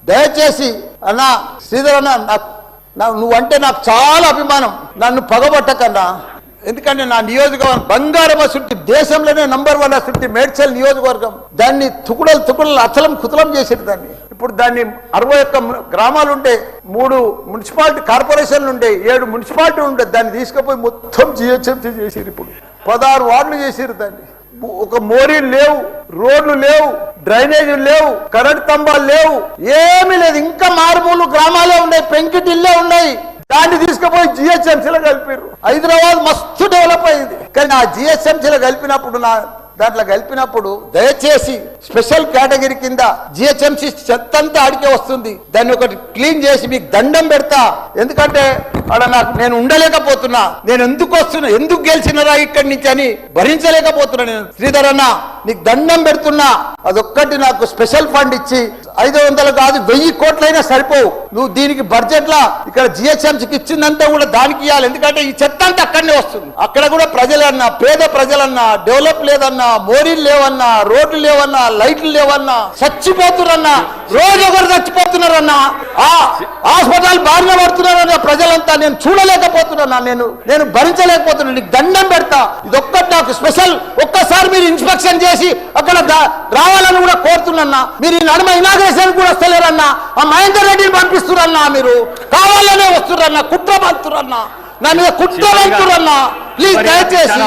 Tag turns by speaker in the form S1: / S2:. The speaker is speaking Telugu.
S1: దయచేసి అన్న శ్రీధర్ అన్న, నువ్వంటే నాకు చాలా అభిమానం, నన్ను పగబట్టకన్నా. ఎందుకంటే నా నియోజకవర్గం బంగారం అసుంటి దేశంలోనే నంబర్ 1 అసుంటి మేడ్చల్ నియోజకవర్గం, దాన్ని తుకుడలు అచలం కుతలం చేసేది. దాన్ని ఇప్పుడు దాన్ని 61 గ్రామాలు ఉంటే, 3 మున్సిపాలిటీ కార్పొరేషన్లు ఉండే, 7 మున్సిపాలిటీ ఉండే, దాన్ని తీసుకుపోయి మొత్తం జిహెచ్ఎంసీ చేసిరు. ఇప్పుడు 16 వార్డులు చేసిరు. దాన్ని ఒక మోరీలు లేవు, రోడ్లు లేవు, డ్రైనేజీలు లేవు, కరెంట్ స్తంభాలు లేవు, ఏమీ లేదు. ఇంకా మారుమూలు గ్రామాలే ఉన్నాయి, పెంకిటిల్లే ఉన్నాయి. దాన్ని తీసుకుపోయి జిహెచ్ఎంసీలో కలిపారు. హైదరాబాద్ మస్తు డెవలప్ అయింది. కానీ ఆ జిహెచ్ఎంసీలో కలిపినప్పుడు దయచేసి స్పెషల్ కేటగిరీ కింద జిహెచ్ఎంసీ చెత్త అంతా ఆడికే వస్తుంది. దాన్ని ఒకటి క్లీన్ చేసి మీకు దండం పెడతా. ఎందుకంటే అక్కడ నేను ఉండలేకపోతున్నా. నేను ఎందుకు గెలిచినరా ఇక్కడి నుంచి అని భరించలేకపోతున్నా. నేను శ్రీధర్ అన్న నీకు దండం పెడుతున్నా, అదొక్కటి నాకు స్పెషల్ ఫండ్ ఇచ్చి 500 కాదు 1000 కోట్లైనా సరిపోవు. నువ్వు దీనికి బడ్జెట్ లా ఇక్కడ జిహెచ్ఎంసీకి ఇచ్చిందంతా కూడా దానికి ఇవ్వాలి. ఎందుకంటే ఈ చెత్త అంతా అక్కడనే వస్తుంది. అక్కడ కూడా ప్రజలన్నా, పేద ప్రజలన్నా, డెవలప్ లేదన్నా, మోరీలు లేవన్నా, రోడ్లు లేవన్నా, లైట్లు లేవన్నా, చచ్చిపోతున్నారన్నా, రోజు ఒకరు చచ్చిపోతున్నారన్నా, ఆ హాస్పిటల్ బారిన పడుతున్నారన్నా ప్రజలంతా. నేను చూడలేకపోతున్నా, నేను భరించలేకపోతున్నా. నీకు దండం పెడతా, ఇదొక్కటి నాకు స్పెషల్. ఒక్కసారి మీరు ఇన్స్పెక్షన్ చేసి అక్కడ రావాలని కూడా కోరుతున్నా. మీరు ఈ నడుమ ఇనాగ్రేషన్ కూడా వస్తలేరన్నా, ఆ మహేందర్ రెడ్డిని పంపిస్తురన్నా, మీరు కావాలనే వస్తురన్నా, కుట్ర పంతురన్నా, నా మీద కుట్ర పంతురన్నా. ప్లీజ్ దయచేసి